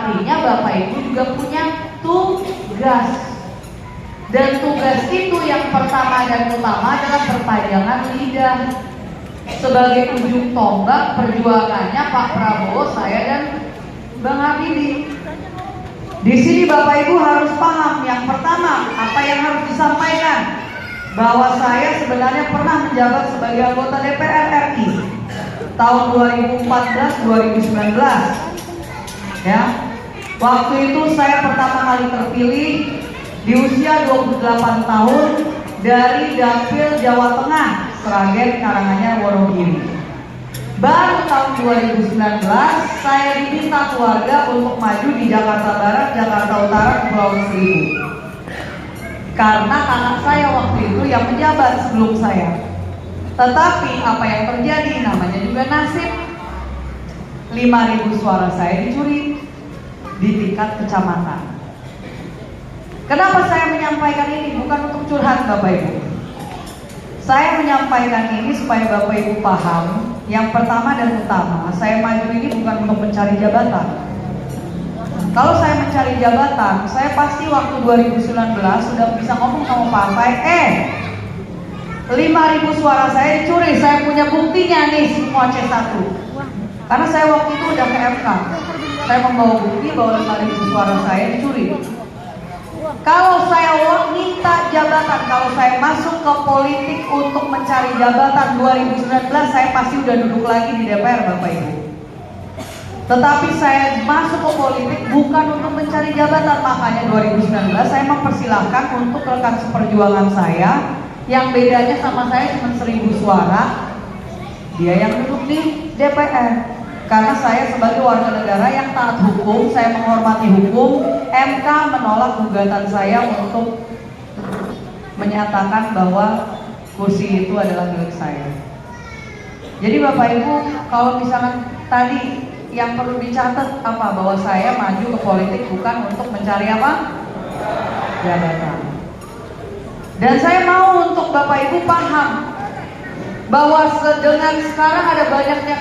Artinya Bapak Ibu juga punya tugas. Dan tugas itu yang pertama dan utama adalah perpanjangan lidah. Sebagai ujung tombak perjuangannya Pak Prabowo, saya dan Bang Habibie. Di sini Bapak Ibu harus paham, yang pertama apa yang harus disampaikan, bahwa saya sebenarnya pernah menjabat sebagai anggota DPR RI tahun 2014-2019. Ya, waktu itu saya pertama kali terpilih di usia 28 tahun dari Dapil Jawa Tengah, Sragen, Karanganyar, Wonogiri. Baru tahun 2019 saya diminta keluarga untuk maju di Jakarta Barat, Jakarta Utara, Kepulauan Seribu. Karena kakak saya waktu itu yang menjabat sebelum saya. Tetapi apa yang terjadi, namanya juga nasib. 5.000 suara saya dicuri di tingkat kecamatan. Kenapa saya menyampaikan ini? Bukan untuk curhat Bapak Ibu. Saya menyampaikan ini supaya Bapak Ibu paham. Yang pertama dan utama, saya maju ini bukan untuk mencari jabatan. Kalau saya mencari jabatan, saya pasti waktu 2019 sudah bisa ngomong sama partai, 5.000 suara saya dicuri, saya punya buktinya nih semua C1. Karena saya waktu itu udah ke MK, saya membawa bukti bahwa 5.000 suara saya dicuri. Kalau saya minta jabatan, kalau saya masuk ke politik untuk mencari jabatan 2019, saya pasti udah duduk lagi di DPR Bapak Ibu. Tetapi saya masuk ke politik bukan untuk mencari jabatan, makanya 2019 saya mempersilahkan untuk rekan seperjuangan saya yang bedanya sama saya cuma 1.000 suara, dia yang duduk di DPR. Karena saya sebagai warga negara yang taat hukum, saya menghormati hukum, MK menolak gugatan saya untuk menyatakan bahwa kursi itu adalah milik saya. Jadi Bapak Ibu, kalau misalkan tadi yang perlu dicatat apa, bahwa saya maju ke politik bukan untuk mencari apa? Jabatan. Dan saya mau untuk Bapak Ibu paham bahwa dengan sekarang ada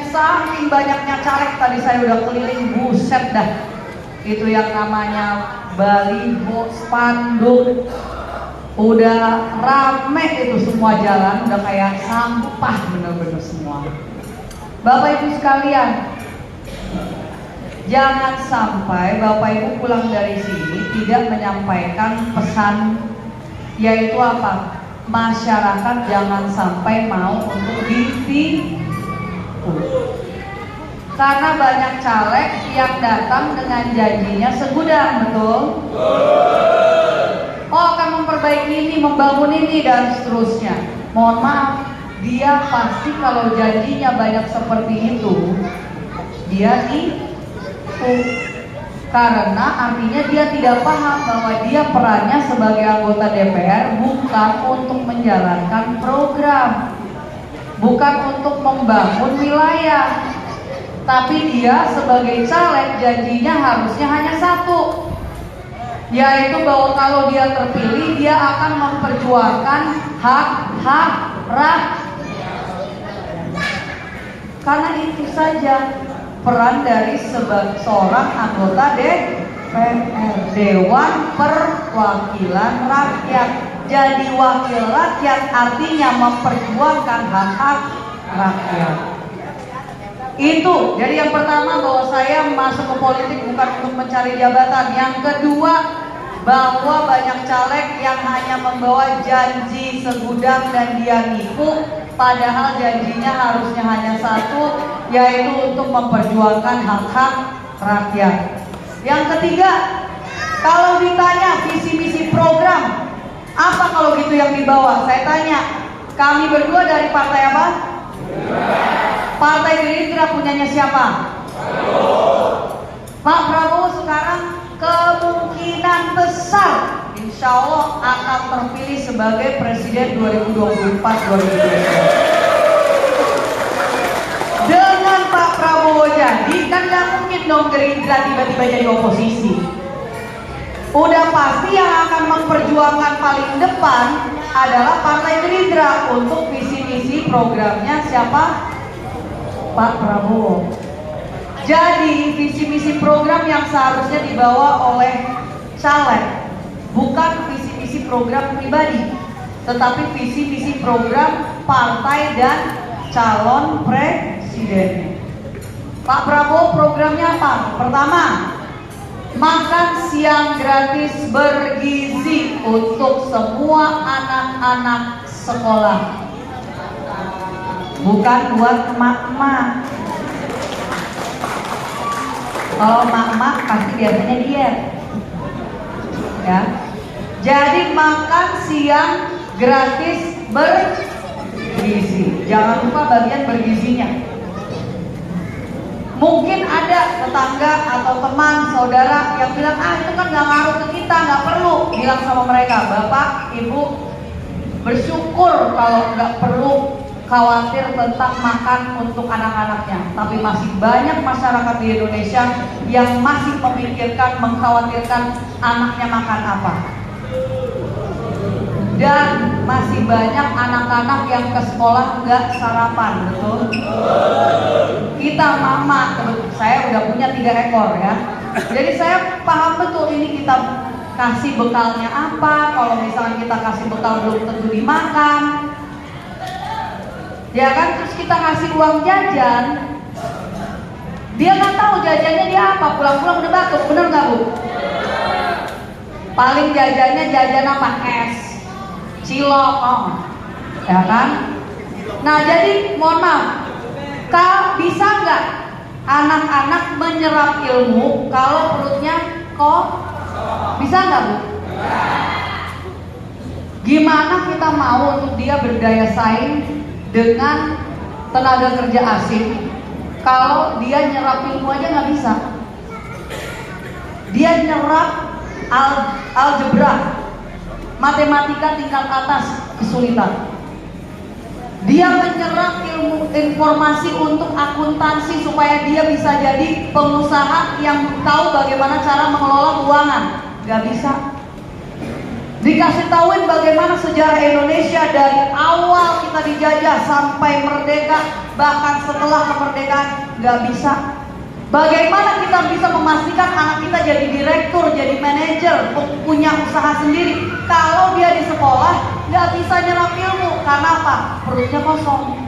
saking banyaknya caleg, tadi saya udah keliling, buset dah. Itu yang namanya baliho, spanduk, udah rame itu semua jalan, udah kayak sampah bener-bener semua. Bapak Ibu sekalian, jangan sampai Bapak Ibu pulang dari sini tidak menyampaikan pesan, yaitu apa? Masyarakat jangan sampai mau untuk ditipu. Karena banyak caleg yang datang dengan janjinya segudang, betul? Oh, akan memperbaiki ini, membangun ini, dan seterusnya. Mohon maaf, dia pasti kalau janjinya banyak seperti itu, dia tipu. Karena artinya dia tidak paham bahwa dia perannya sebagai anggota DPR bukan untuk menjalankan program, bukan untuk membangun wilayah, tapi dia sebagai caleg janjinya harusnya hanya satu, yaitu bahwa kalau dia terpilih dia akan memperjuangkan hak-hak rakyat. Karena itu saja peran dari seorang anggota DPR, Dewan Perwakilan Rakyat. Jadi wakil rakyat artinya memperjuangkan hak-hak rakyat. Itu, jadi yang pertama bahwa saya masuk ke politik bukan untuk mencari jabatan. Yang kedua, bahwa banyak caleg yang hanya membawa janji segudang dan dia nipu, padahal janjinya harusnya hanya satu, yaitu untuk memperjuangkan hak-hak rakyat. Yang ketiga, kalau ditanya visi misi program, apa kalau gitu yang dibawa? Saya tanya, kami berdua dari partai apa? Partai Gerindra punyanya siapa? Pak Prabowo sekarang kemungkinan besar insya Allah akan terpilih sebagai presiden 2024-2025. Dengan Pak Prabowo jadi, kan gak mungkin dong Gerindra tiba-tiba jadi oposisi. Udah pasti yang akan memperjuangkan paling depan adalah Partai Gerindra untuk visi misi programnya siapa? Pak Prabowo. Jadi visi misi program yang seharusnya dibawa oleh caleg, bukan visi misi program pribadi, tetapi visi misi program partai dan calon presiden. Pak Prabowo programnya apa? Pertama, makan siang gratis bergizi untuk semua anak-anak sekolah. Bukan buat emak-emak. Kalau emak-emak pasti biasanya diet. Ya. Jadi makan siang gratis bergizi. Jangan lupa bagian bergizinya. Mungkin ada tetangga atau teman, saudara yang bilang, itu kan gak ngaruh ke kita, gak perlu. Bilang sama mereka, Bapak, Ibu bersyukur kalau gak perlu khawatir tentang makan untuk anak-anaknya. Tapi masih banyak masyarakat di Indonesia yang masih memikirkan, mengkhawatirkan anaknya makan apa. Dan masih banyak anak-anak yang ke sekolah nggak sarapan, betul? Kita mama, saya udah punya 3 ekor ya. Jadi saya paham betul ini kita kasih bekalnya apa. Kalau misalnya kita kasih bekal belum tentu dimakan, ya kan? Terus kita kasih uang jajan, dia nggak tahu jajannya dia apa. Pulang-pulang udah batuk, bener nggak Bu? Paling jajannya jajan apa? Es, cilok, ya kan? Nah jadi mohon maaf, bisa nggak anak-anak menyerap ilmu kalau perutnya bisa nggak Bu? Gimana kita mau untuk dia berdaya saing dengan tenaga kerja asing kalau dia nyerap ilmu aja nggak bisa? Dia nyerap algebra, matematika tingkat atas kesulitan. Dia menyerap ilmu informasi untuk akuntansi supaya dia bisa jadi pengusaha yang tahu bagaimana cara mengelola keuangan. Gak bisa. Dikasih tahuin bagaimana sejarah Indonesia dari awal kita dijajah sampai merdeka, bahkan setelah kemerdekaan, gak bisa. Bagaimana kita bisa memastikan anak kita jadi direktur, jadi manajer, punya usaha sendiri kalau dia di sekolah nggak bisa nyerap ilmu? Karena apa? Perutnya kosong.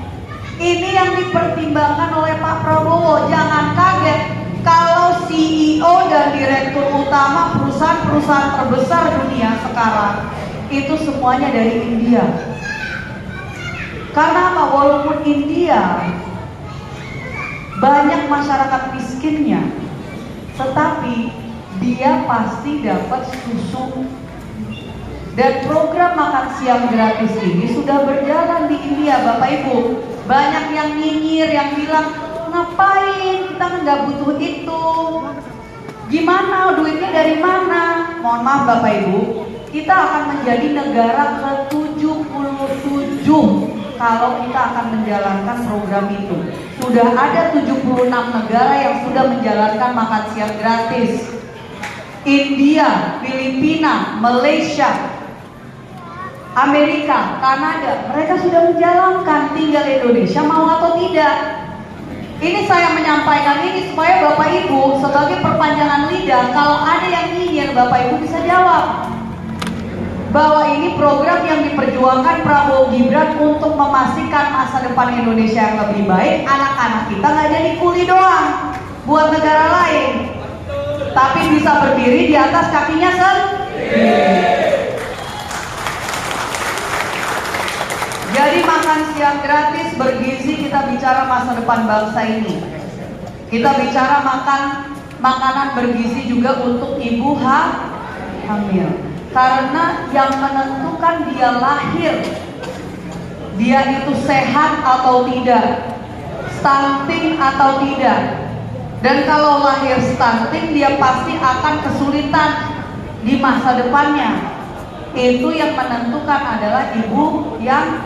Ini yang dipertimbangkan oleh Pak Prabowo. Jangan kaget kalau CEO dan direktur utama perusahaan-perusahaan terbesar dunia sekarang itu semuanya dari India. Karena apa? Walaupun India banyak masyarakat miskinnya, tetapi dia pasti dapat susu. Dan program makan siang gratis ini sudah berjalan di India, Bapak Ibu. Banyak yang nyinyir, yang bilang, ngapain, kita nggak butuh itu. Gimana, duitnya dari mana? Mohon maaf Bapak Ibu, kita akan menjadi negara ke-77 kalau kita akan menjalankan program itu. Sudah ada 76 negara yang sudah menjalankan makan siang gratis. India, Filipina, Malaysia, Amerika, Kanada, mereka sudah menjalankan. Tinggal Indonesia mau atau tidak. Ini saya menyampaikan ini supaya Bapak Ibu sebagai perpanjangan lidah, kalau ada yang nyinyir, Bapak Ibu bisa jawab bahwa ini program yang diperjuangkan Prabowo Gibran untuk memastikan masa depan Indonesia yang lebih baik. Anak-anak kita nggak jadi kuli doang buat negara lain, tapi bisa berdiri di atas kakinya sendiri. Jadi makan siang gratis bergizi, kita bicara masa depan bangsa ini. Kita bicara makanan bergizi juga untuk ibu hamil. Karena yang menentukan dia lahir, dia itu sehat atau tidak, stunting atau tidak. Dan kalau lahir stunting, dia pasti akan kesulitan di masa depannya. Itu yang menentukan adalah ibu yang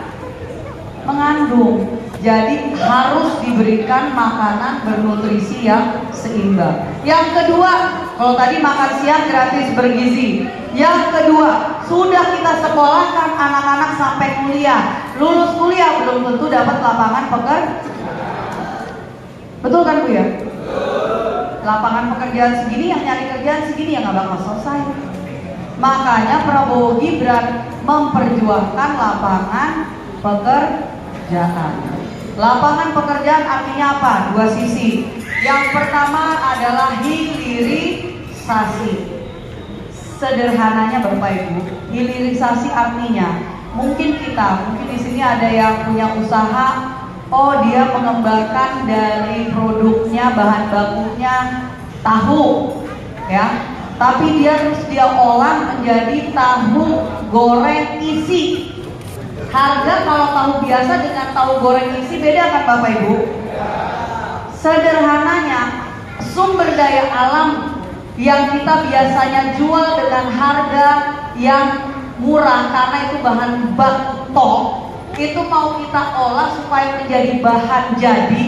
mengandung. Jadi harus diberikan makanan bernutrisi yang seimbang. Yang kedua, kalau tadi makan siang gratis bergizi. Yang kedua, sudah kita sekolahkan anak-anak sampai kuliah. Lulus kuliah belum tentu dapat lapangan pekerjaan. Betul kan Bu ya? lapangan pekerjaan segini, yang nyari kerjaan segini, yang nggak bakal selesai. Makanya Prabowo Gibran memperjuangkan lapangan pekerjaan. Lapangan pekerjaan artinya apa? Dua sisi. Yang pertama adalah hilirisasi. Sederhananya Bapak Ibu, hilirisasi artinya mungkin di sini ada yang punya usaha, oh dia mengembangkan dari produknya, bahan bakunya tahu, ya. Tapi dia olah menjadi tahu goreng isi. Harga kalau tahu biasa dengan tahu goreng isi beda kan Bapak Ibu? Sederhananya, sumber daya alam yang kita biasanya jual dengan harga yang murah karena itu bahan baku tok, itu mau kita olah supaya menjadi bahan jadi.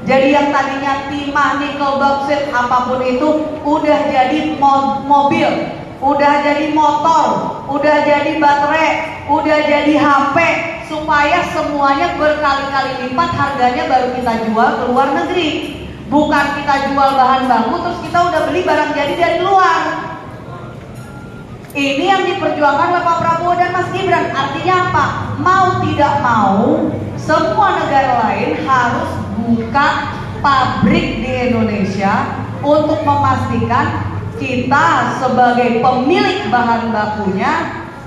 Jadi yang tadinya timah, nikel, bauksit, apapun itu udah jadi mobil, udah jadi motor, udah jadi baterai, udah jadi HP, supaya semuanya berkali-kali lipat harganya baru kita jual ke luar negeri. Bukan kita jual bahan baku terus kita udah beli barang jadi dari luar. Ini yang diperjuangkan oleh Pak Prabowo dan Mas Gibran. Artinya apa? Mau tidak mau, semua negara lain harus buka pabrik di Indonesia untuk memastikan kita sebagai pemilik bahan bakunya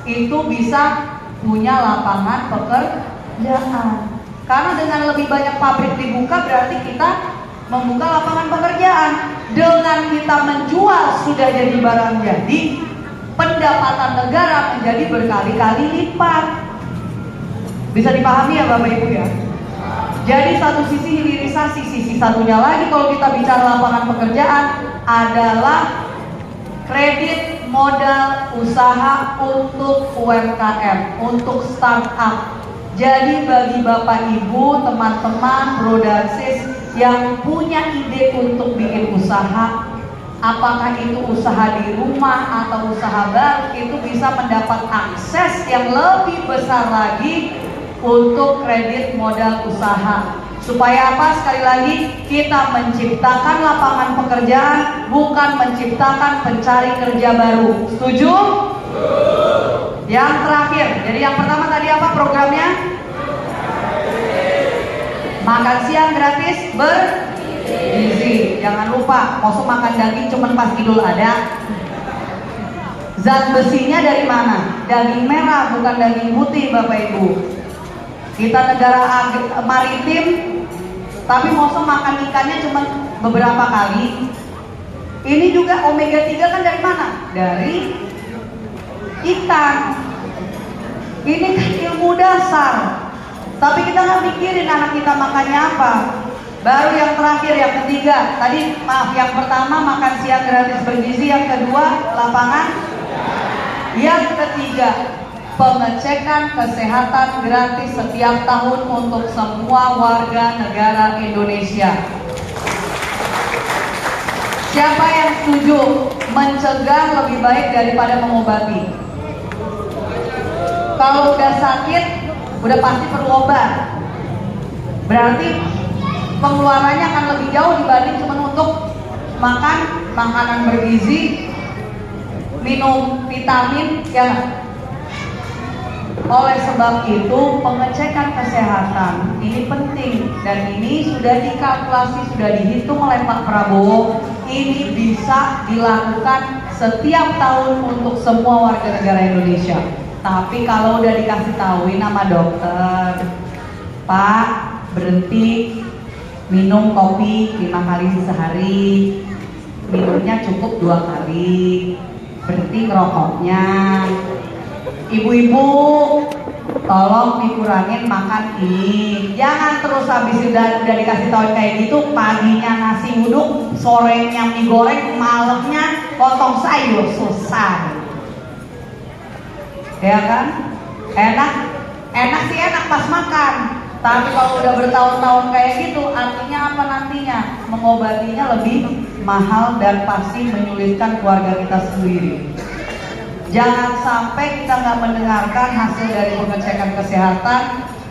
itu bisa punya lapangan pekerjaan. Karena dengan lebih banyak pabrik dibuka berarti kita membuka lapangan pekerjaan. Dengan kita menjual sudah jadi barang jadi, pendapatan negara menjadi berkali-kali lipat. Bisa dipahami ya Bapak Ibu ya? Jadi satu sisi hilirisasi, sisi satunya lagi kalau kita bicara lapangan pekerjaan adalah kredit modal usaha untuk UMKM, untuk startup. Jadi bagi Bapak Ibu, teman-teman, Brodaksis yang punya ide untuk bikin usaha, apakah itu usaha di rumah atau usaha baru, itu bisa mendapat akses yang lebih besar lagi untuk kredit modal usaha. Supaya apa? Sekali lagi, kita menciptakan lapangan pekerjaan, bukan menciptakan pencari kerja baru. Setuju? Yang terakhir, jadi yang pertama tadi apa programnya? Makan siang gratis bergizi. Jangan lupa, kosong makan daging cuman pas Idul ada. Zat besinya dari mana? Daging merah, bukan daging putih Bapak Ibu. Kita negara maritim, tapi kosong makan ikannya cuma beberapa kali. Ini juga omega 3 kan dari mana? Dari ikan. Ini kan ilmu dasar. Tapi kita nggak mikirin anak kita makannya apa. Baru yang terakhir, yang ketiga. Tadi maaf, yang pertama makan siang gratis bergizi, yang kedua lapangan. Yang ketiga, pengecekan kesehatan gratis setiap tahun untuk semua warga negara Indonesia. Siapa yang setuju mencegah lebih baik daripada mengobati? Kalau udah sakit, udah pasti perlu obat. Berarti pengeluarannya akan lebih jauh dibanding cuma untuk makan makanan bergizi, minum vitamin, ya. Oleh sebab itu, pengecekan kesehatan ini penting dan ini sudah dikalkulasi, sudah dihitung oleh Pak Prabowo. Ini bisa dilakukan setiap tahun untuk semua warga negara Indonesia. Tapi kalau udah dikasih tahuin nama dokter, Pak, berhenti minum kopi 5 kali sehari, minumnya cukup 2 kali, berhenti ngerokoknya. Ibu-ibu, tolong dikurangin makan ini. Jangan terus habis udah dikasih tahu kayak gitu, paginya nasi uduk, sorenya mie goreng, malamnya potong sayur, susah. Ya kan? Enak sih enak pas makan. Tapi kalau udah bertahun-tahun kayak gitu, artinya apa nantinya? Mengobatinya lebih mahal dan pasti menyulitkan keluarga kita sendiri. Jangan sampai kita nggak mendengarkan hasil dari pengecekan kesehatan,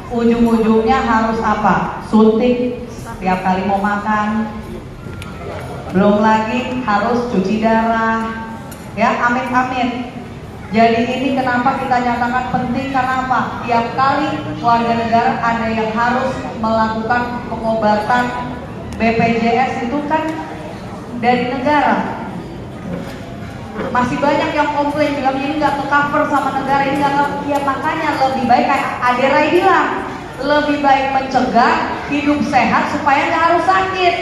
ujung-ujungnya harus apa? Suntik setiap kali mau makan. Belum lagi harus cuci darah. Ya, amit-amit. Jadi ini kenapa kita nyatakan penting, karena apa? Tiap kali warga negara ada yang harus melakukan pengobatan BPJS itu kan dari negara. Masih banyak yang komplain bilang ini nggak ke-cover sama negara, ini nggak. Ya makanya lebih baik kayak Aderai bilang, lebih baik mencegah, hidup sehat supaya nggak harus sakit.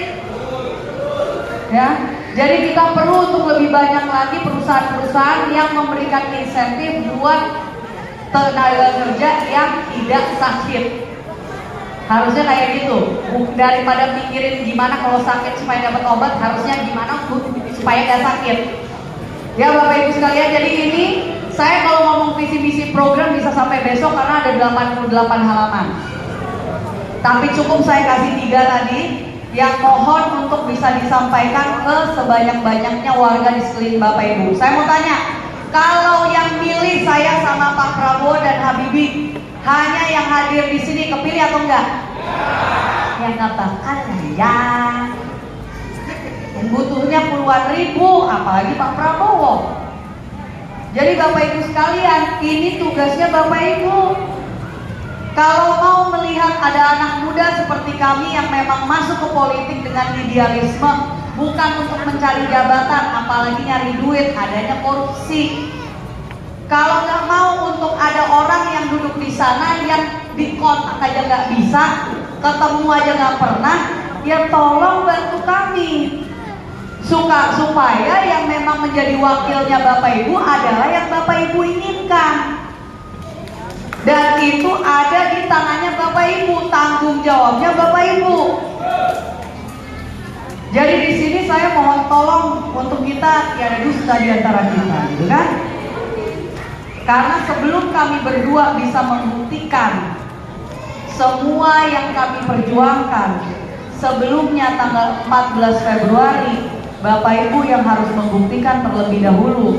Ya, jadi kita perlu untuk lebih banyak lagi perusahaan-perusahaan yang memberikan insentif buat tenaga kerja yang tidak sakit. Harusnya kayak gitu. Daripada mikirin gimana kalau sakit supaya dapat obat, harusnya gimana supaya nggak sakit. Ya Bapak Ibu sekalian, jadi ini saya kalau ngomong visi misi program bisa sampai besok karena ada 88 halaman. Tapi cukup saya kasih 3 tadi yang mohon untuk bisa disampaikan ke sebanyak-banyaknya warga di sekeliling Bapak Ibu. Saya mau tanya, kalau yang milih saya sama Pak Prabowo dan Habibie hanya yang hadir di sini kepilih atau enggak? Yang katakan ya. Yang butuhnya puluhan ribu, apalagi Pak Prabowo. Jadi Bapak Ibu sekalian, ini tugasnya Bapak Ibu. Kalau mau melihat ada anak muda seperti kami yang memang masuk ke politik dengan idealisme, bukan untuk mencari jabatan, apalagi nyari duit, adanya korupsi. Kalau nggak mau untuk ada orang yang duduk di sana yang di kontak aja nggak bisa, ketemu aja nggak pernah, ya tolong bantu kami. Supaya yang memang menjadi wakilnya Bapak Ibu adalah yang Bapak Ibu inginkan. Dan itu ada di tangannya Bapak Ibu, tanggung jawabnya Bapak Ibu. Jadi di sini saya mohon tolong untuk kita tiada dusta di antara kita, gitu kan? Karena sebelum kami berdua bisa membuktikan semua yang kami perjuangkan sebelumnya tanggal 14 Februari, Bapak Ibu yang harus membuktikan terlebih dahulu